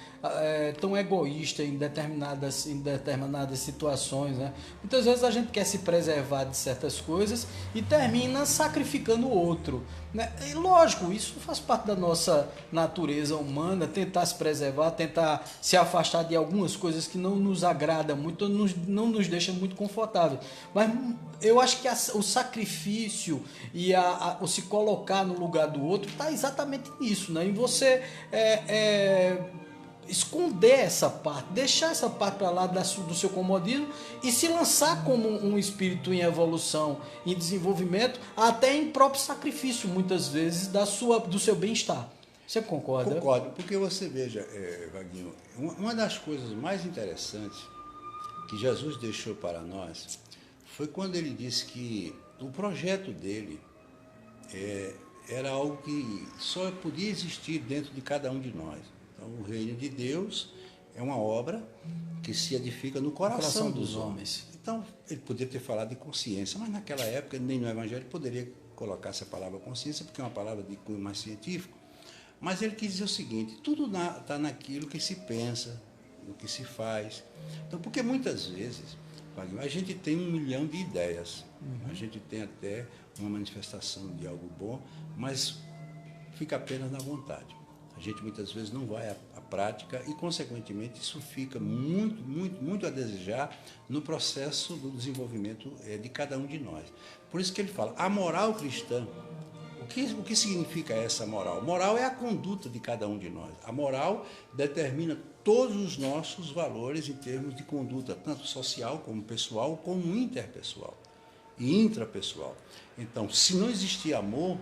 Tão egoísta em determinadas situações, né? Muitas vezes a gente quer se preservar de certas coisas e termina sacrificando o outro, né? E lógico, isso faz parte da nossa natureza humana, tentar se preservar, tentar se afastar de algumas coisas que não nos agradam muito, não nos deixam muito confortáveis. Mas eu acho que o sacrifício e o se colocar no lugar do outro está exatamente nisso, né? Em você esconder essa parte, deixar essa parte para lá do seu comodismo e se lançar como um espírito em evolução, em desenvolvimento, até em próprio sacrifício, muitas vezes, do seu bem-estar. Você concorda? Concordo, porque você veja, Vaguinho, uma das coisas mais interessantes que Jesus deixou para nós foi quando ele disse que o projeto dele era algo que só podia existir dentro de cada um de nós. Então, o reino de Deus é uma obra que se edifica no coração dos homens. Então, ele poderia ter falado de consciência, mas naquela época, nem no Evangelho poderia colocar essa palavra consciência, porque é uma palavra de cunho mais científico. Mas ele quis dizer o seguinte, tudo está naquilo que se pensa, no que se faz. Então, porque muitas vezes, a gente tem 1 milhão de ideias, a gente tem até uma manifestação de algo bom, mas fica apenas na vontade. A gente muitas vezes não vai à prática e, consequentemente, isso fica muito, muito, muito a desejar no processo do desenvolvimento de cada um de nós. Por isso que ele fala, a moral cristã, o que significa essa moral? Moral é a conduta de cada um de nós. A moral determina todos os nossos valores em termos de conduta, tanto social como pessoal, como interpessoal e intrapessoal. Então, se não existir amor,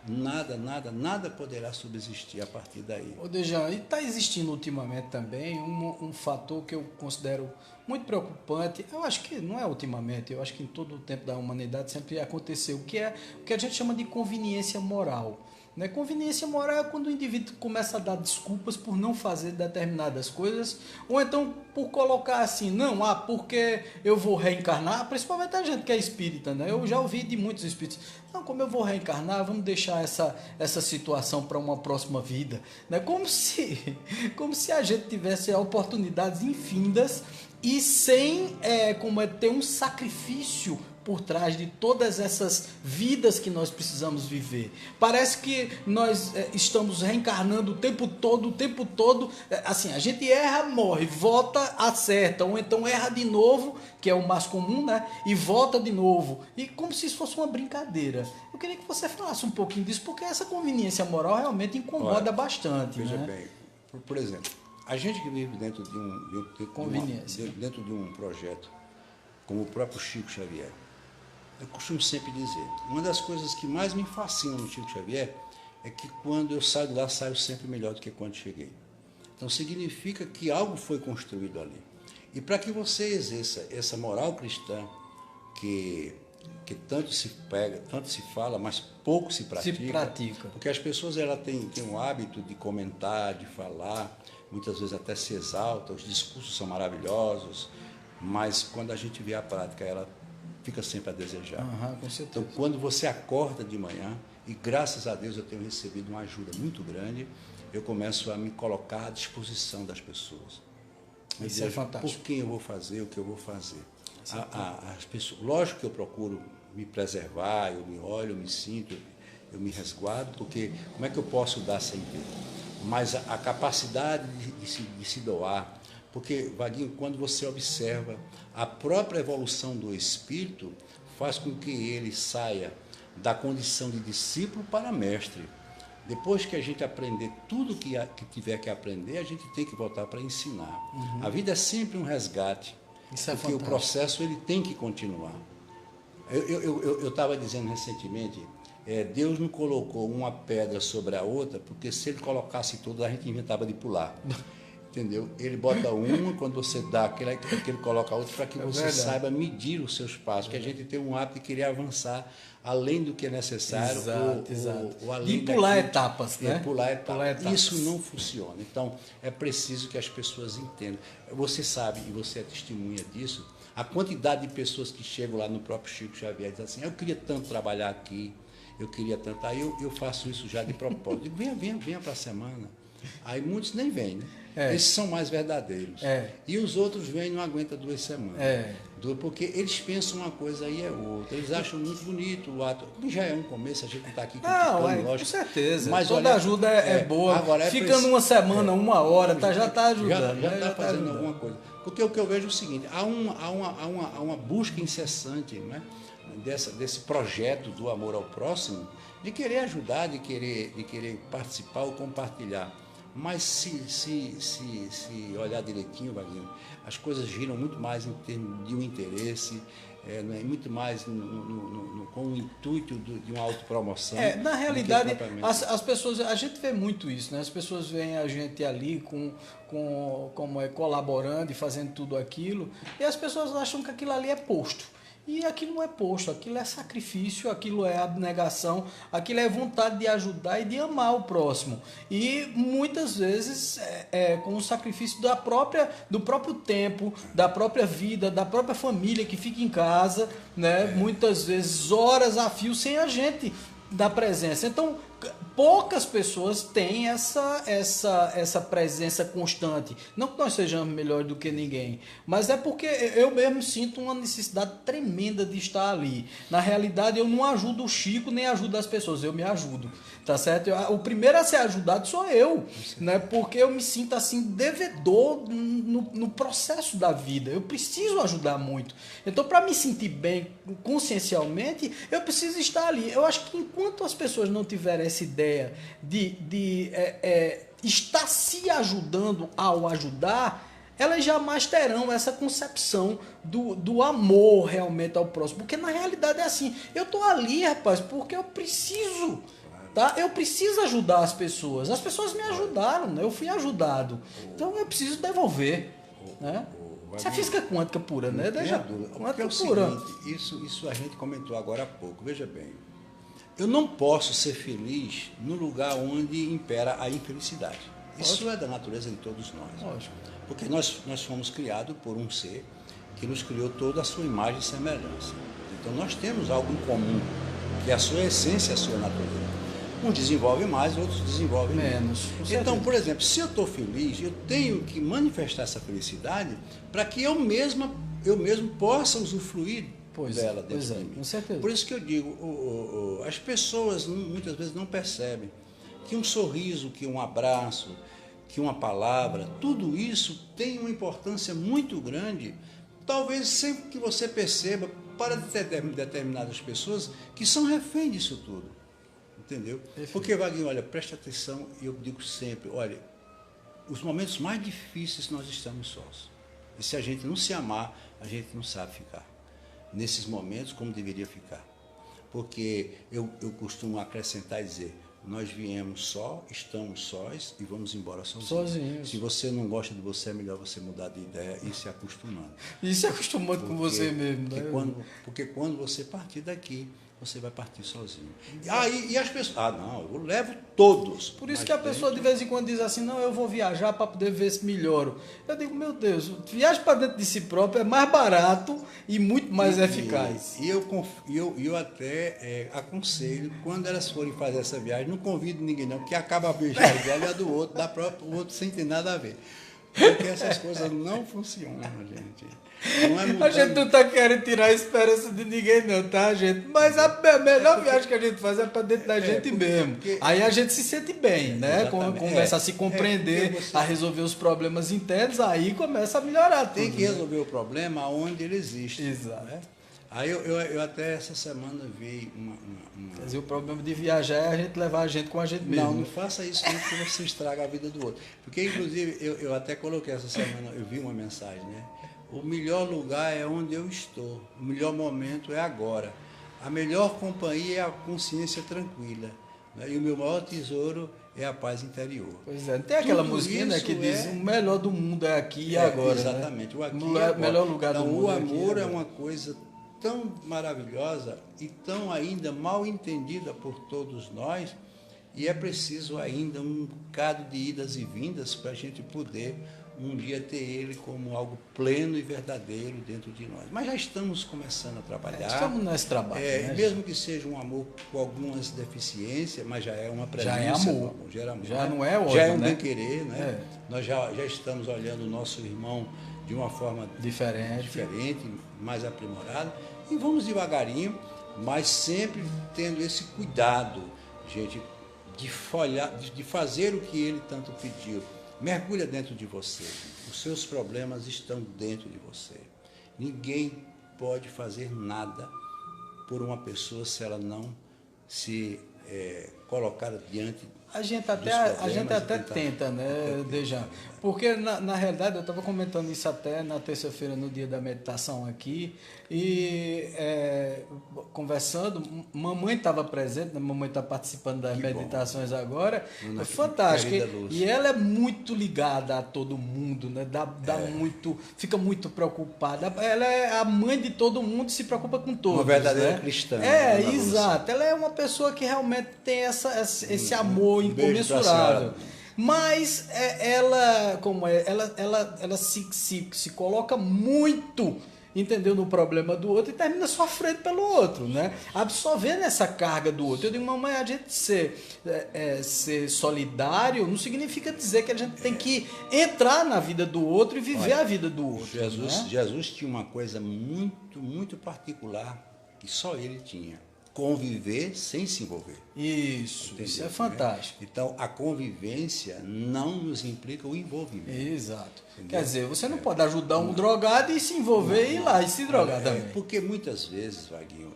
nada poderá subsistir a partir daí. Ô Dejan, e está existindo ultimamente também um fator que eu considero muito preocupante. Eu acho que não é ultimamente, eu acho que em todo o tempo da humanidade sempre aconteceu, o que a gente chama de conveniência moral. Né? Conveniência moral é quando o indivíduo começa a dar desculpas por não fazer determinadas coisas, ou então por colocar assim, porque eu vou reencarnar, principalmente a gente que é espírita, né? Eu já ouvi de muitos espíritos, não, como eu vou reencarnar, vamos deixar essa situação para uma próxima vida, né? Como se a gente tivesse oportunidades infindas e sem ter um sacrifício por trás de todas essas vidas que nós precisamos viver. Parece que nós estamos reencarnando o tempo todo, assim, a gente erra, morre, volta, acerta, ou então erra de novo, que é o mais comum, né? E volta de novo. E como se isso fosse uma brincadeira. Eu queria que você falasse um pouquinho disso, porque essa conveniência moral realmente incomoda bastante. Veja, né? bem, por exemplo, a gente que vive dentro de um projeto, como o próprio Chico Xavier, eu costumo sempre dizer, uma das coisas que mais me fascina no Chico Xavier é que quando eu saio de lá, saio sempre melhor do que quando cheguei. Então significa que algo foi construído ali. E para que você exerça essa moral cristã que tanto se pega, tanto se fala, mas pouco se pratica. Porque as pessoas têm o hábito de comentar, de falar, muitas vezes até se exalta, os discursos são maravilhosos, mas quando a gente vê a prática, ela fica sempre a desejar. Com certeza. Então, quando você acorda de manhã, e graças a Deus eu tenho recebido uma ajuda muito grande, eu começo a me colocar à disposição das pessoas. Isso é fantástico. Por quem eu vou fazer, o que eu vou fazer. As pessoas, lógico que eu procuro me preservar, eu me olho, eu me sinto, eu me resguardo, porque como é que eu posso dar sem ter? Mas a capacidade de se doar, porque, Vaguinho, quando você observa a própria evolução do espírito, faz com que ele saia da condição de discípulo para mestre. Depois que a gente aprender tudo que tiver que aprender, a gente tem que voltar para ensinar. A vida é sempre um resgate, porque o processo ele tem que continuar. Eu estava dizendo recentemente, Deus não colocou uma pedra sobre a outra, porque se ele colocasse todas, a gente inventava de pular. Entendeu? Ele bota uma, quando você dá aquele, ele coloca a outra, para que você saiba medir os seus passos, que a gente tem um hábito de querer avançar além do que é necessário. Exato. Ou além de pular daquilo, etapas, né? Pular etapas. Isso não funciona. Então, é preciso que as pessoas entendam. Você sabe, e você é testemunha disso, a quantidade de pessoas que chegam lá no próprio Chico Xavier e dizem assim, eu queria tanto trabalhar aqui, eu queria tanto. Aí eu faço isso já de propósito. Digo, venha para a semana. Aí muitos nem vêm, né? Esses são mais verdadeiros. E os outros vêm e não aguentam 2 semanas. Porque eles pensam uma coisa e é outra. Eles acham muito bonito o ato. Já é um começo, a gente não está aqui criticando, lógico. Com certeza. Mas toda ajuda é boa. Agora ficando uma semana, 1 hora, já está ajudando. Já está fazendo alguma coisa. Porque o que eu vejo é o seguinte, há uma busca incessante, né, desse projeto do amor ao próximo, de querer ajudar, de querer participar ou compartilhar. Mas se olhar direitinho, Vaguinho, as coisas giram muito mais em termos de um interesse, muito mais com o intuito de uma autopromoção. Na realidade, as pessoas, a gente vê muito isso, né? As pessoas veem a gente ali colaborando e fazendo tudo aquilo, e as pessoas acham que aquilo ali é posto. E aquilo não é posto, aquilo é sacrifício, aquilo é abnegação, aquilo é vontade de ajudar e de amar o próximo. E muitas vezes com o sacrifício do próprio tempo, da própria vida, da própria família que fica em casa, né? Muitas vezes horas a fio sem a gente dar presença. Então, poucas pessoas têm essa presença constante. Não que nós sejamos melhores do que ninguém, mas é porque eu mesmo sinto uma necessidade tremenda de estar ali. Na realidade, eu não ajudo o Chico, nem ajudo as pessoas, eu me ajudo. Tá certo? O primeiro a ser ajudado sou eu, né? Porque eu me sinto assim devedor no processo da vida. Eu preciso ajudar muito. Então, para me sentir bem consciencialmente, eu preciso estar ali. Eu acho que enquanto as pessoas não tiverem essa ideia de estar se ajudando ao ajudar, elas jamais terão essa concepção do amor realmente ao próximo. Porque na realidade é assim, eu estou ali, rapaz, porque eu preciso. Tá? Eu preciso ajudar as pessoas. As pessoas me ajudaram, né? Eu fui ajudado. Então eu preciso devolver. Né? Isso é física quântica pura, né? Quântica pura. Isso a gente comentou agora há pouco. Veja bem, eu não posso ser feliz no lugar onde impera a infelicidade. Isso é da natureza de todos nós. Lógico. Porque nós fomos criados por um ser que nos criou toda a sua imagem e semelhança. Então nós temos algo em comum, que é a sua essência, a sua natureza. Uns desenvolvem mais, outros desenvolvem menos. Então, por exemplo, se eu estou feliz, eu tenho que manifestar essa felicidade para que eu mesmo possa usufruir dela dentro de mim. Com certeza. Por isso que eu digo, as pessoas muitas vezes não percebem que um sorriso, que um abraço, que uma palavra, tudo isso tem uma importância muito grande, talvez sempre que você perceba, para determinadas pessoas que são refém disso tudo. Entendeu? Perfeito. Porque, Vaguinho, olha, preste atenção, e eu digo sempre, olha, os momentos mais difíceis nós estamos sós. E se a gente não se amar, a gente não sabe ficar nesses momentos como deveria ficar. Porque eu costumo acrescentar e dizer, nós viemos só, estamos sós e vamos embora sozinhos. Sozinhos. Se você não gosta de você, é melhor você mudar de ideia e se acostumando. E se acostumando com você mesmo, né? Porque quando você partir daqui, você vai partir sozinho. E as pessoas, não, eu levo todos. Por isso que a pessoa de vez em quando diz assim, não, eu vou viajar para poder ver se melhoro. Eu digo, meu Deus, viagem para dentro de si próprio é mais barato e muito mais eficaz. E eu até aconselho, quando elas forem fazer essa viagem, não convido ninguém não, porque acaba a viagem dela e a do outro, da própria, o outro sem ter nada a ver. Porque essas coisas não funcionam, gente. Não é a gente não está querendo tirar a esperança de ninguém não, tá, gente? Mas a melhor viagem que a gente faz é para dentro da gente mesmo. Aí a gente se sente bem, né? Começa a se compreender, a resolver os problemas internos, aí começa a melhorar tudo. Tem que resolver o problema onde ele existe. Exato. Né? Aí eu até essa semana vi uma... Quer dizer, o problema de viajar é a gente levar a gente com a gente mesmo. Não faça isso não, porque você estraga a vida do outro. Porque, inclusive, eu até coloquei essa semana, eu vi uma mensagem, né? O melhor lugar é onde eu estou. O melhor momento é agora. A melhor companhia é a consciência tranquila. Né? E o meu maior tesouro é a paz interior. Pois é, tem aquela musiquinha, né, que diz o melhor do mundo é aqui e agora. Exatamente, né? o aqui o agora. melhor lugar do mundo o é aqui amor é uma coisa tão maravilhosa e tão ainda mal entendida por todos nós, e é preciso ainda um bocado de idas e vindas para a gente poder um dia ter ele como algo pleno e verdadeiro dentro de nós. Mas já estamos começando a trabalhar. Estamos nesse trabalho. Né, mesmo que seja um amor com algumas deficiências, mas já é uma presença. Já é amor. Já não é ódio, já é um né? bem-querer, né? Nós já estamos olhando o nosso irmão de uma forma diferente, mais aprimorada. E vamos devagarinho, mas sempre tendo esse cuidado, gente, de fazer o que ele tanto pediu. Mergulha dentro de você. Os seus problemas estão dentro de você. Ninguém pode fazer nada por uma pessoa se ela não se colocar diante. A gente até tenta, né, Dejan? Porque, na realidade, eu estava comentando isso até na terça-feira, no dia da meditação aqui, e conversando, mamãe estava presente, né? Mamãe está participando das meditações agora, é fantástico. E ela é muito ligada a todo mundo, né? Fica muito preocupada. Ela é a mãe de todo mundo e se preocupa com todos. Uma verdadeira né? cristã. Exato. Ela é uma pessoa que realmente tem esse amor incomensurável. Mas ela se coloca muito, entendeu, no problema do outro e termina sofrendo pelo outro, né? Absorvendo essa carga do outro. Eu digo, mamãe, a gente ser solidário não significa dizer que a gente tem que entrar na vida do outro e viver a vida do outro. Jesus tinha uma coisa muito, muito particular que só ele tinha. Conviver sem se envolver. Isso é fantástico. Né? Então, a convivência não nos implica o envolvimento. Exato. Entendeu? Quer dizer, você não pode ajudar um drogado e se envolver e ir lá e se drogar também. Porque muitas vezes, Vaguinho,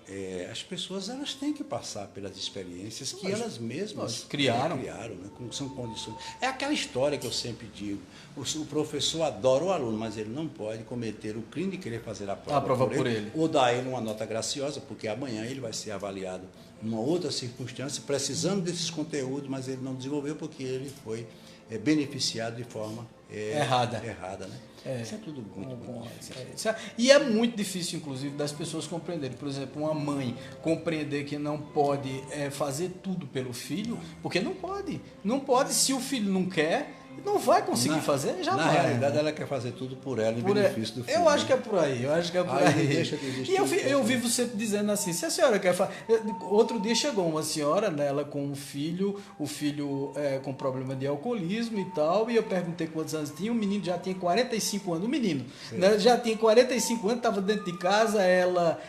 as pessoas elas têm que passar pelas experiências que elas mesmas criaram, né? São condições. É aquela história que eu sempre digo. O professor adora o aluno, mas ele não pode cometer o crime de querer fazer a prova por ele. Ou dar a ele uma nota graciosa, porque amanhã ele vai ser avaliado numa outra circunstância, precisando desses conteúdos, mas ele não desenvolveu porque ele foi beneficiado de forma errada, né? Isso é tudo muito difícil. E é muito difícil, inclusive, das pessoas compreenderem. Por exemplo, uma mãe compreender que não pode fazer tudo pelo filho, porque não pode. Não pode, se o filho não quer, não vai conseguir fazer, já vai. Na realidade, ela quer fazer tudo por ela, em benefício do filho. Eu acho que é por aí, E eu vivo sempre dizendo assim, se a senhora quer fazer... Outro dia chegou uma senhora, né, ela com um filho, o filho com problema de alcoolismo e tal, e eu perguntei quantos anos tinha, o menino já tinha 45 anos, o menino, né, já tinha 45 anos, estava dentro de casa, ela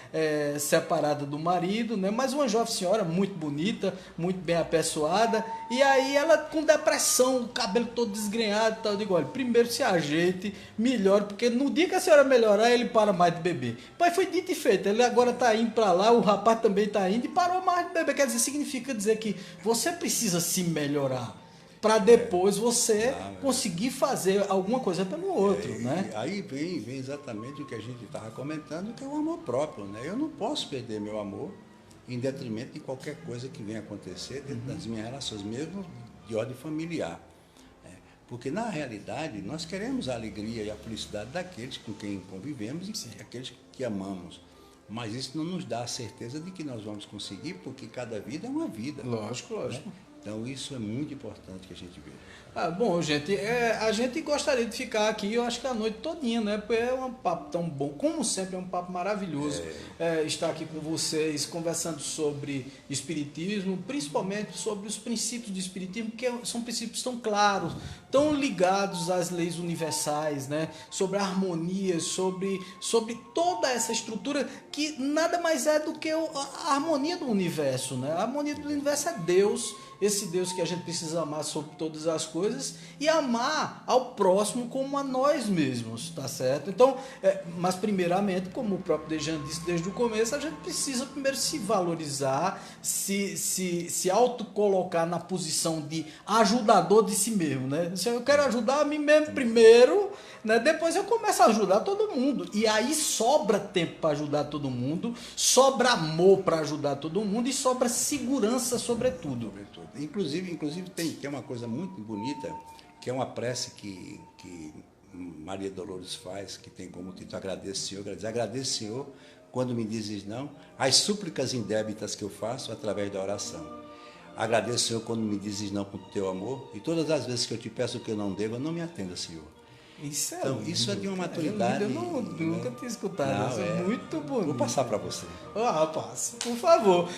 separada do marido, né, mas uma jovem senhora, muito bonita, muito bem apessoada, e aí ela com depressão, o cabelo todo desgrenhado e tal, eu digo, olha, primeiro se ajeite, melhore, porque no dia que a senhora melhorar, ele para mais de beber. Mas foi dito e feito, ele agora está indo para lá, o rapaz também está indo e parou mais de beber, quer dizer, significa dizer que você precisa se melhorar para depois você conseguir fazer alguma coisa pelo outro, né? Aí vem exatamente o que a gente estava comentando, que é o amor próprio, né? Eu não posso perder meu amor em detrimento de qualquer coisa que venha acontecer dentro das minhas relações, mesmo de ordem familiar. Porque, na realidade, nós queremos a alegria e a felicidade daqueles com quem convivemos e aqueles que amamos. Mas isso não nos dá a certeza de que nós vamos conseguir, porque cada vida é uma vida. Lógico, lógico. Né? Então, isso é muito importante que a gente veja. Bom, gente, a gente gostaria de ficar aqui, eu acho que a noite todinha, né? Porque é um papo tão bom, como sempre, é um papo maravilhoso estar aqui com vocês, conversando sobre espiritismo, principalmente sobre os princípios do espiritismo, que são princípios tão claros, tão ligados às leis universais, né? Sobre a harmonia, sobre toda essa estrutura que nada mais é do que a harmonia do universo, né? A harmonia do universo é Deus, esse Deus que a gente precisa amar sobre todas as coisas e amar ao próximo como a nós mesmos, tá certo? Então, mas primeiramente, como o próprio Dejan disse desde o começo, a gente precisa primeiro se valorizar, se autocolocar na posição de ajudador de si mesmo, né? Se eu quero ajudar a mim mesmo primeiro, né? Depois eu começo a ajudar todo mundo. E aí sobra tempo para ajudar todo mundo, sobra amor para ajudar todo mundo e sobra segurança sobretudo. Inclusive tem uma coisa muito bonita, que é uma prece que Maria Dolores faz, que tem como título Agradeço, Senhor, quando me dizes não, as súplicas indébitas que eu faço através da oração. Agradeço, Senhor, quando me dizes não com o teu amor, e todas as vezes que eu te peço o que eu não devo, não me atenda, Senhor. Isso então, lindo. Isso é de uma maturidade. Eu nunca tinha escutado. Isso é muito bonito. Vou passar para você. Passe, por favor.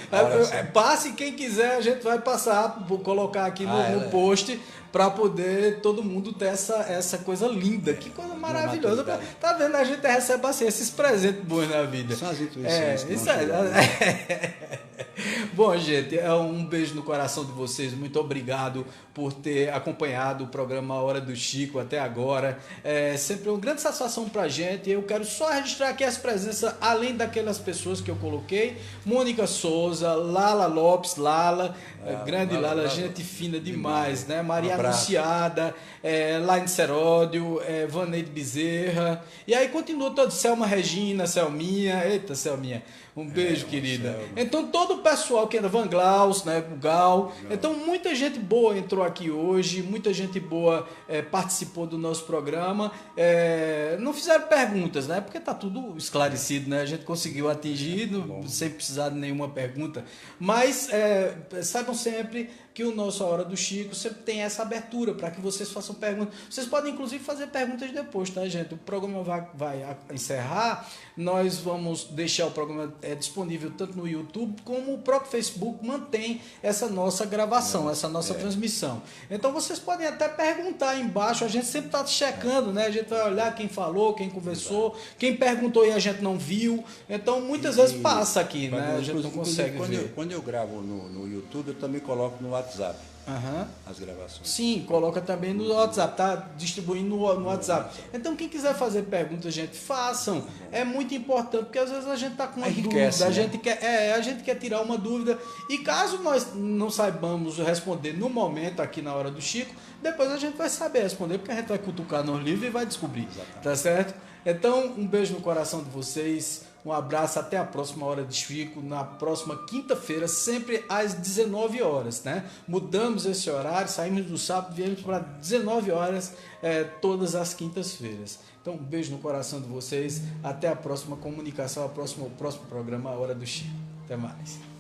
Passe, quem quiser, a gente vai passar, vou colocar aqui no post, para poder todo mundo ter essa coisa linda. Que coisa maravilhosa. Tá vendo? A gente recebe assim, esses presentes bons na vida. São as intuições. Isso Bom, gente, um beijo no coração de vocês. Muito obrigado por ter acompanhado o programa A Hora do Chico até agora. É sempre uma grande satisfação pra gente. Eu quero só registrar aqui as presenças, além daquelas pessoas que eu coloquei: Mônica Souza, Lala Lopes, grande Lala, gente fina demais, né? Maria Anunciada, Laine Seródio, Vaneide Bezerra. E aí continua todo, Selma Regina, Selminha. Eita, Selminha. Um beijo, querida. Então, todo o pessoal que era Van Glaus, né, o Gal. Então, muita gente boa entrou aqui hoje, muita gente boa participou do nosso programa. Não fizeram perguntas, né? Porque tá tudo esclarecido, né? A gente conseguiu atingir sem precisar de nenhuma pergunta. Mas saibam sempre que o nosso A Hora do Chico sempre tem essa abertura para que vocês façam perguntas. Vocês podem, inclusive, fazer perguntas depois, tá, gente? O programa vai encerrar. Nós vamos deixar o programa disponível tanto no YouTube como o próprio Facebook mantém essa nossa gravação, essa nossa transmissão. Então, vocês podem até perguntar aí embaixo. A gente sempre está checando, né? A gente vai olhar quem falou, quem conversou, quem perguntou e a gente não viu. Então, muitas vezes passa aqui, né? A gente não consegue ver. Quando eu gravo no YouTube, eu também coloco no WhatsApp as gravações. Sim, coloca também no WhatsApp, tá distribuindo no WhatsApp. Então, quem quiser fazer perguntas, gente, façam. É muito importante, porque às vezes a gente tá com uma dúvida, né? A gente quer tirar uma dúvida, e caso nós não saibamos responder no momento aqui na Hora do Chico, depois a gente vai saber responder, porque a gente vai cutucar no livro e vai descobrir. Exatamente. Tá certo? Então, um beijo no coração de vocês. Um abraço, até a próxima Hora de Chico, na próxima quinta-feira, sempre às 19 horas, né? Mudamos esse horário, saímos do sábado, viemos para 19 horas todas as quintas-feiras. Então, um beijo no coração de vocês, até a próxima comunicação, o próximo programa A Hora do Chico. Até mais.